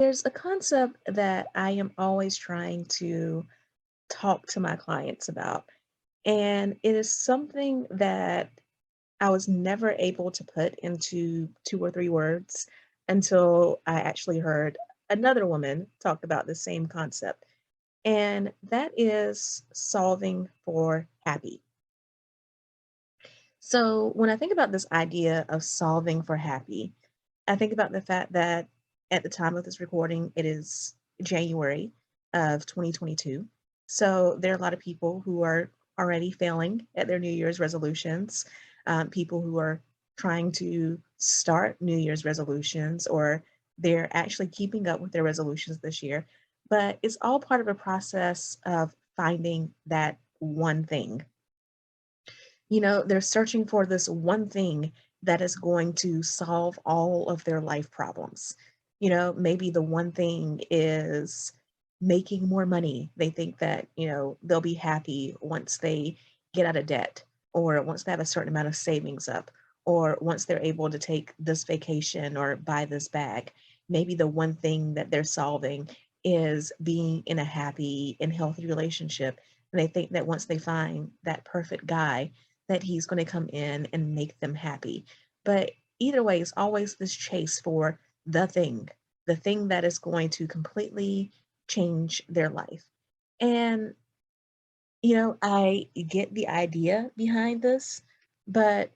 There's a concept that I am always trying to talk to my clients about, and it is something that I was never able to put into 2 or 3 words until I actually heard another woman talk about the same concept, and that is solving for happy. So, when I think about this idea of solving for happy, I think about the fact that at the time of this recording, it is January of 2022. So there are a lot of people who are already failing at their New Year's resolutions, people who are trying to start New Year's resolutions, or they're actually keeping up with their resolutions this year. But it's all part of a process of finding that one thing. They're searching for this one thing that is going to solve all of their life problems. Maybe the one thing is making more money. They think that, they'll be happy once they get out of debt, or once they have a certain amount of savings up, or once they're able to take this vacation or buy this bag. Maybe the one thing that they're solving is being in a happy and healthy relationship. And they think that once they find that perfect guy, that he's going to come in and make them happy. But either way, it's always this chase for the thing that is going to completely change their life. And, I get the idea behind this, but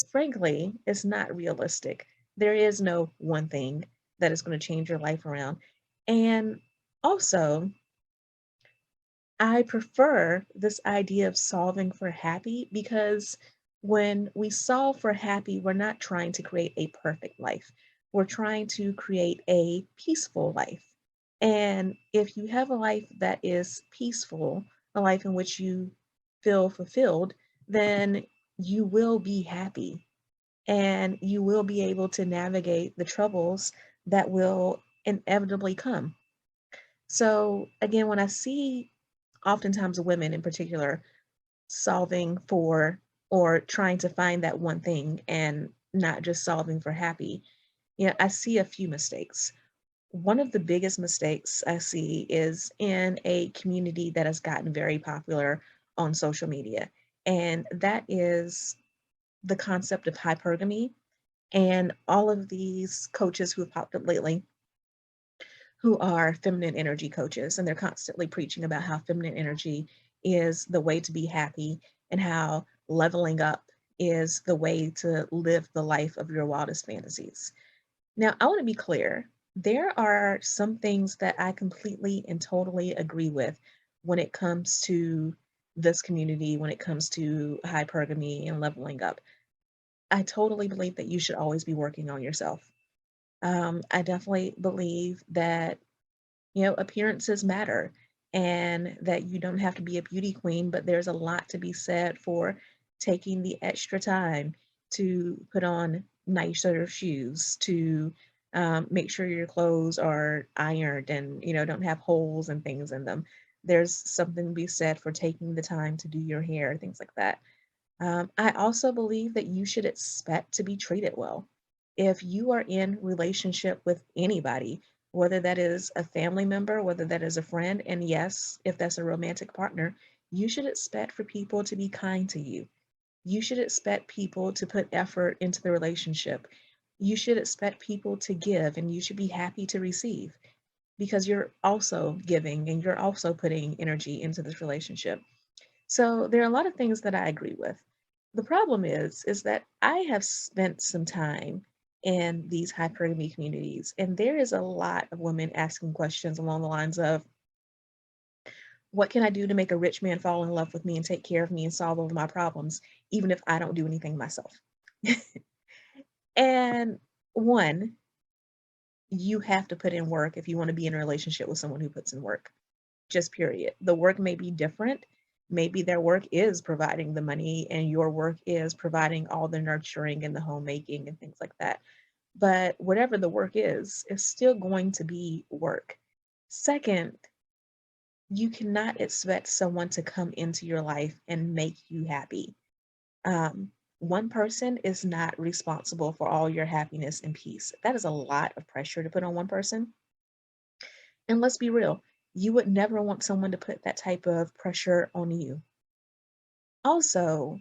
frankly, it's not realistic. There is no one thing that is going to change your life around. And also, I prefer this idea of solving for happy because when we solve for happy, we're not trying to create a perfect life. We're trying to create a peaceful life. And if you have a life that is peaceful, a life in which you feel fulfilled, then you will be happy and you will be able to navigate the troubles that will inevitably come. So, again, when I see oftentimes women in particular solving for or trying to find that one thing and not just solving for happy, I see a few mistakes. One of the biggest mistakes I see is in a community that has gotten very popular on social media, and that is the concept of hypergamy. And all of these coaches who have popped up lately who are feminine energy coaches, and they're constantly preaching about how feminine energy is the way to be happy and how leveling up is the way to live the life of your wildest fantasies. Now, I want to be clear. There are some things that I completely and totally agree with when it comes to this community, when it comes to hypergamy and leveling up. I totally believe that you should always be working on yourself. I definitely believe that appearances matter and that you don't have to be a beauty queen, but there's a lot to be said for taking the extra time to put on nicer shoes, to make sure your clothes are ironed and, don't have holes and things in them. There's something to be said for taking the time to do your hair, things like that. I also believe that you should expect to be treated well. If you are in relationship with anybody, whether that is a family member, whether that is a friend, and yes, if that's a romantic partner, you should expect for people to be kind to you. You should expect people to put effort into the relationship. You should expect people to give, and you should be happy to receive because you're also giving and you're also putting energy into this relationship. So there are a lot of things that I agree with. The problem is that I have spent some time in these hypergamy communities, and there is a lot of women asking questions along the lines of, what can I do to make a rich man fall in love with me and take care of me and solve all of my problems, even if I don't do anything myself? And one, you have to put in work if you want to be in a relationship with someone who puts in work. Just period. The work may be different. Maybe their work is providing the money and your work is providing all the nurturing and the homemaking and things like that. But whatever the work is, it's still going to be work. Second, you cannot expect someone to come into your life and make you happy. One person is not responsible for all your happiness and peace. That is a lot of pressure to put on one person. And let's be real, you would never want someone to put that type of pressure on you. Also,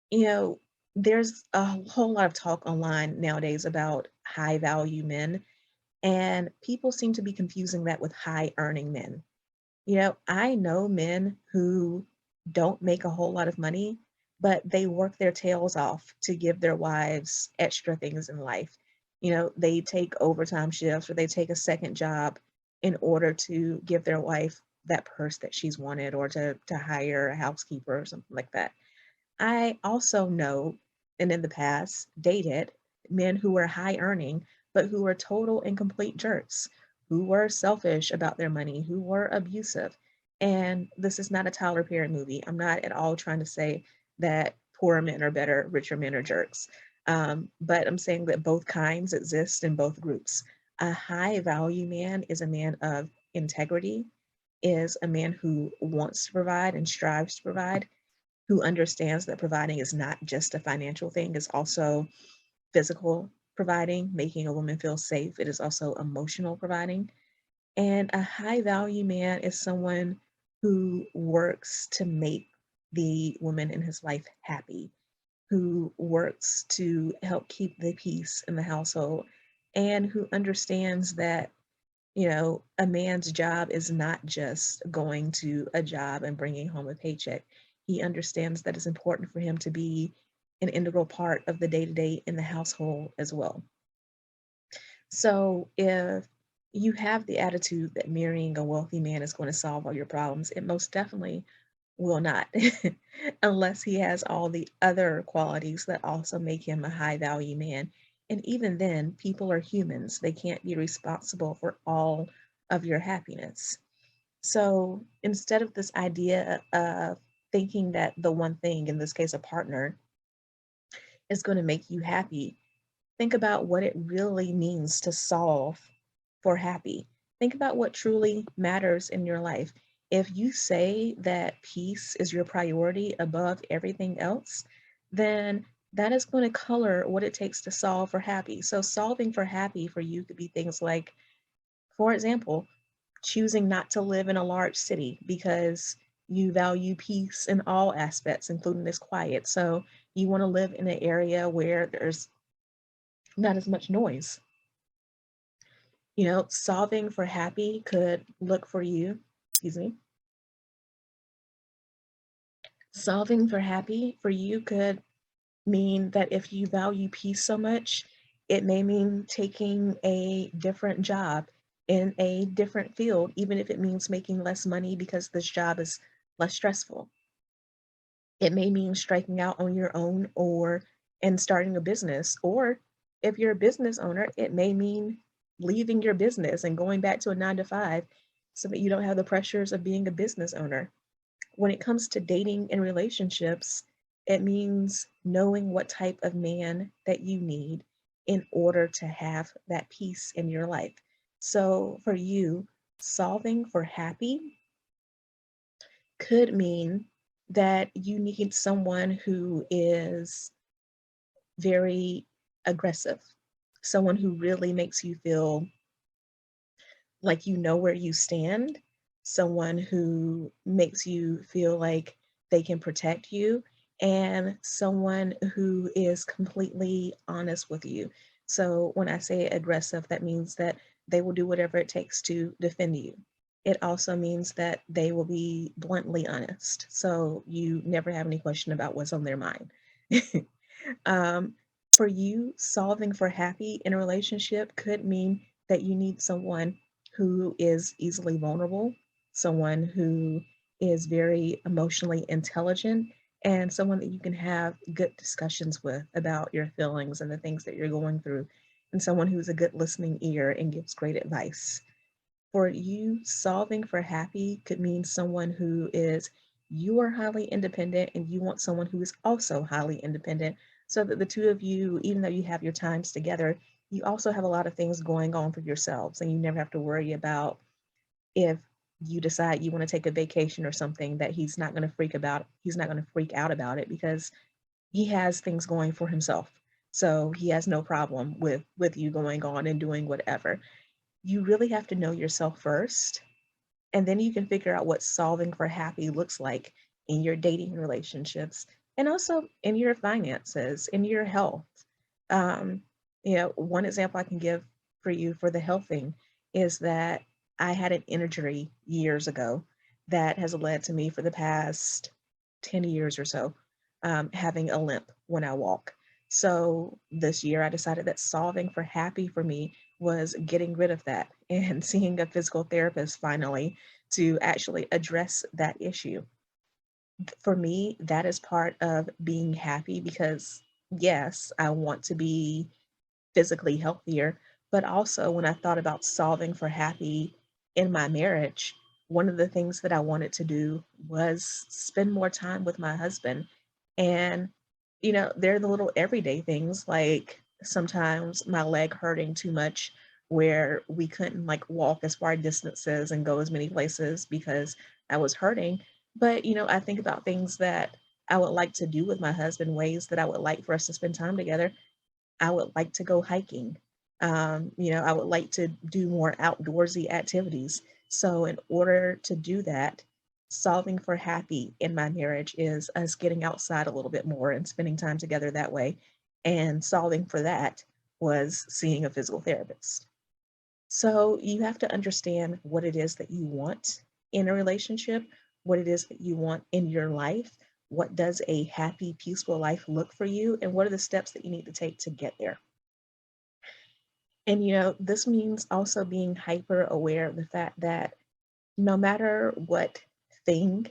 you know, there's a whole lot of talk online nowadays about high value men, and people seem to be confusing that with high earning men. I know men who don't make a whole lot of money, but they work their tails off to give their wives extra things in life. They take overtime shifts or they take a second job in order to give their wife that purse that she's wanted or to hire a housekeeper or something like that. I also know, and in the past, dated men who were high earning, but who were total and complete jerks, who were selfish about their money, who were abusive. And this is not a Tyler Perry movie. I'm not at all trying to say that poorer men are better, richer men are jerks. But I'm saying that both kinds exist in both groups. A high value man is a man of integrity, is a man who wants to provide and strives to provide, who understands that providing is not just a financial thing, it's also physical providing, making a woman feel safe. It is also emotional providing. And a high value man is someone who works to make the woman in his life happy, who works to help keep the peace in the household, and who understands that a man's job is not just going to a job and bringing home a paycheck. He understands that it's important for him to be an integral part of the day to day in the household as well. So if you have the attitude that marrying a wealthy man is going to solve all your problems, it most definitely will not, unless he has all the other qualities that also make him a high value man. And even then, people are humans. They can't be responsible for all of your happiness. So instead of this idea of thinking that the one thing, in this case, a partner, is going to make you happy, think about what it really means to solve for happy. Think about what truly matters in your life. If you say that peace is your priority above everything else, then that is going to color what it takes to solve for happy. So, solving for happy for you could be things like, for example, choosing not to live in a large city because you value peace in all aspects, including this quiet. So, you want to live in an area where there's not as much noise. Solving for happy could look for you, excuse me, solving for happy for you could mean that if you value peace so much, it may mean taking a different job in a different field, even if it means making less money because this job is less stressful. It may mean striking out on your own or and starting a business. Or if you're a business owner, it may mean leaving your business and going back to a 9 to 5 so that you don't have the pressures of being a business owner. When it comes to dating and relationships, it means knowing what type of man that you need in order to have that peace in your life. So for you, solving for happy could mean that you need someone who is very aggressive, someone who really makes you feel like you know where you stand, someone who makes you feel like they can protect you, and someone who is completely honest with you. So when I say aggressive, that means that they will do whatever it takes to defend you. It also means that they will be bluntly honest. So you never have any question about what's on their mind. Um, for you, solving for happy in a relationship could mean that you need someone who is easily vulnerable, someone who is very emotionally intelligent, and someone that you can have good discussions with about your feelings and the things that you're going through, and someone who's a good listening ear and gives great advice. For you, solving for happy could mean someone who is, you are highly independent and you want someone who is also highly independent, so that the two of you, even though you have your times together, you also have a lot of things going on for yourselves and you never have to worry about if you decide you want to take a vacation or something that he's not going to freak out about it because he has things going for himself. So he has no problem with you going on and doing whatever. you really have to know yourself first, and then you can figure out what solving for happy looks like in your dating relationships and also in your finances, in your health. Um, one example I can give for you for the health thing is that I had an injury years ago that has led to me for the past 10 years or so having a limp when I walk. So this year I decided that solving for happy for me was getting rid of that and seeing a physical therapist finally to actually address that issue. For me, that is part of being happy because, yes, I want to be physically healthier, but also when I thought about solving for happy in my marriage, one of the things that I wanted to do was spend more time with my husband. And, they're the little everyday things like sometimes my leg hurting too much where we couldn't like walk as far distances and go as many places because I was hurting. But, I think about things that I would like to do with my husband, ways that I would like for us to spend time together. I would like to go hiking. I would like to do more outdoorsy activities. So, in order to do that, solving for happy in my marriage is us getting outside a little bit more and spending time together that way. And solving for that was seeing a physical therapist. So, you have to understand what it is that you want in a relationship, what it is that you want in your life. What does a happy, peaceful life look for you? And what are the steps that you need to take to get there? And this means also being hyper aware of the fact that no matter what thing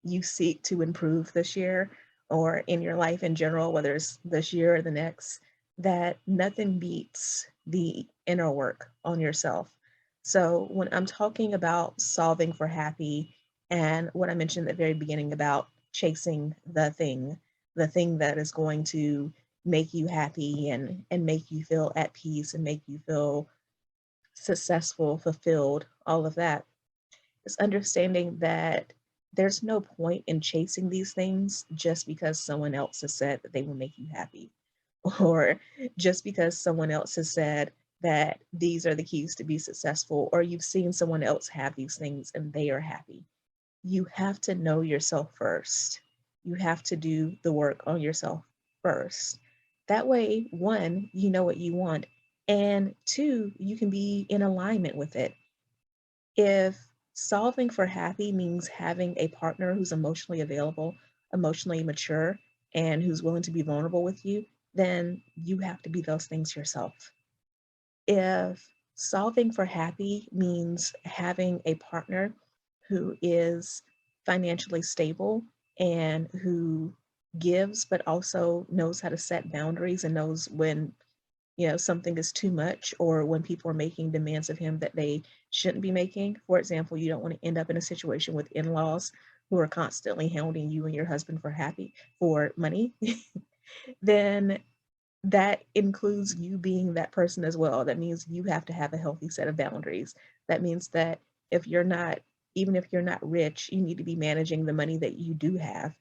you seek to improve this year or in your life in general, whether it's this year or the next, that nothing beats the inner work on yourself. So when I'm talking about solving for happy and what I mentioned at the very beginning about chasing the thing that is going to make you happy and make you feel at peace and make you feel successful, fulfilled, all of that, is understanding that there's no point in chasing these things just because someone else has said that they will make you happy, or just because someone else has said that these are the keys to be successful, or you've seen someone else have these things and they are happy. You have to know yourself first. You have to do the work on yourself first. That way, one, you know what you want, and two, you can be in alignment with it. If solving for happy means having a partner who's emotionally available, emotionally mature, and who's willing to be vulnerable with you, then you have to be those things yourself. If solving for happy means having a partner who is financially stable and who gives, but also knows how to set boundaries and knows when something is too much or when people are making demands of him that they shouldn't be making. For example, you don't want to end up in a situation with in-laws who are constantly hounding you and your husband for money, then that includes you being that person as well. That means you have to have a healthy set of boundaries. That means that if you're not, even if you're not rich, you need to be managing the money that you do have.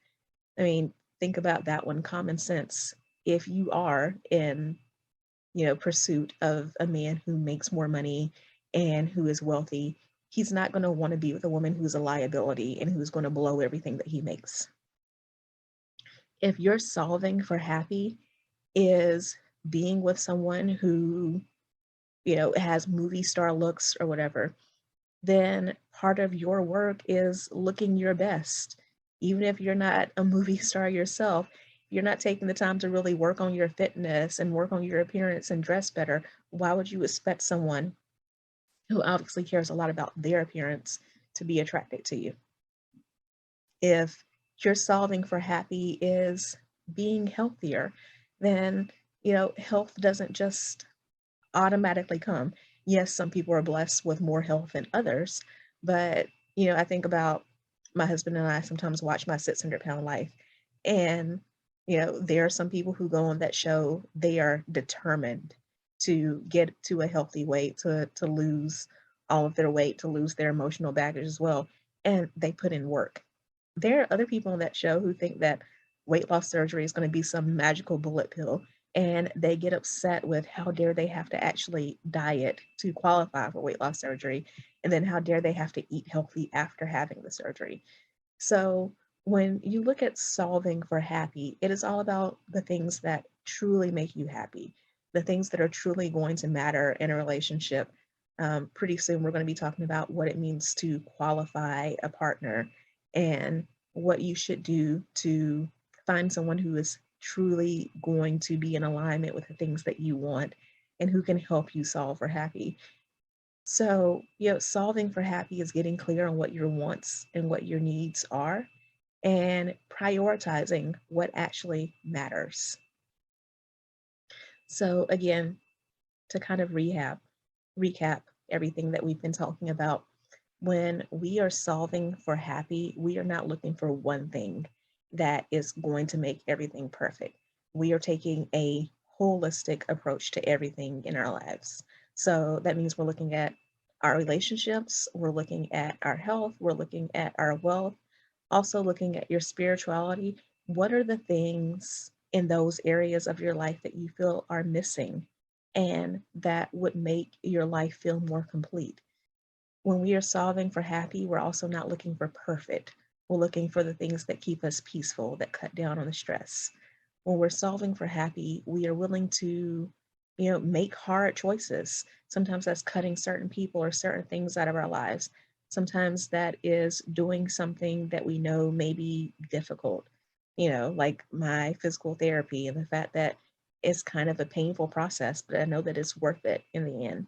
I mean, think about that one, common sense. If you are in pursuit of a man who makes more money and who is wealthy, he's not going to want to be with a woman who's a liability and who's going to blow everything that he makes. If you're solving for happy is being with someone who, has movie star looks or whatever, then part of your work is looking your best. Even if you're not a movie star yourself, you're not taking the time to really work on your fitness and work on your appearance and dress better. Why would you expect someone who obviously cares a lot about their appearance to be attracted to you? If your solving for happy is being healthier, then, health doesn't just automatically come. Yes, some people are blessed with more health than others, but I think about my husband and I sometimes watch my 600-pound life, and there are some people who go on that show. They are determined to get to a healthy weight, to lose all of their weight, to lose their emotional baggage as well, and they put in work. There are other people on that show who think that weight loss surgery is going to be some magical bullet pill. and they get upset with how dare they have to actually diet to qualify for weight loss surgery, and then how dare they have to eat healthy after having the surgery. So when you look at solving for happy, it is all about the things that truly make you happy, the things that are truly going to matter in a relationship. Pretty soon, we're going to be talking about what it means to qualify a partner and what you should do to find someone who is truly going to be in alignment with the things that you want and who can help you solve for happy. So, solving for happy is getting clear on what your wants and what your needs are and prioritizing what actually matters. So, again, to kind of recap everything that we've been talking about, when we are solving for happy, we are not looking for one thing that is going to make everything perfect. We are taking a holistic approach to everything in our lives. So that means we're looking at our relationships, we're looking at our health, we're looking at our wealth, also looking at your spirituality. What are the things in those areas of your life that you feel are missing and that would make your life feel more complete? When we are solving for happy, we're also not looking for perfect. We're looking for the things that keep us peaceful, that cut down on the stress. When we're solving for happy, we are willing to, make hard choices. Sometimes that's cutting certain people or certain things out of our lives. Sometimes that is doing something that we know may be difficult, like my physical therapy and the fact that it's kind of a painful process, but I know that it's worth it in the end.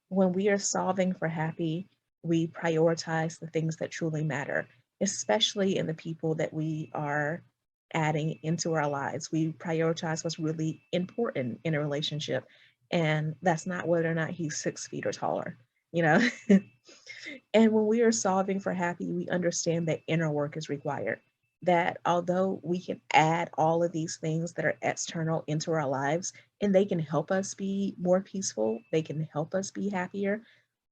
When we are solving for happy, we prioritize the things that truly matter, especially in the people that we are adding into our lives. We prioritize what's really important in a relationship. And that's not whether or not he's 6 feet or taller, you know? And when we are solving for happy, we understand that inner work is required. That although we can add all of these things that are external into our lives and they can help us be more peaceful, they can help us be happier,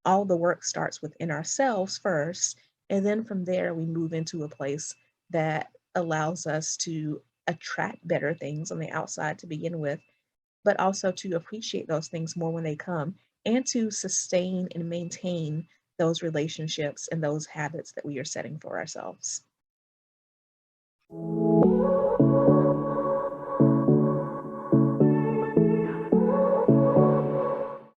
all the work starts within ourselves first. And then from there, we move into a place that allows us to attract better things on the outside to begin with, but also to appreciate those things more when they come and to sustain and maintain those relationships and those habits that we are setting for ourselves.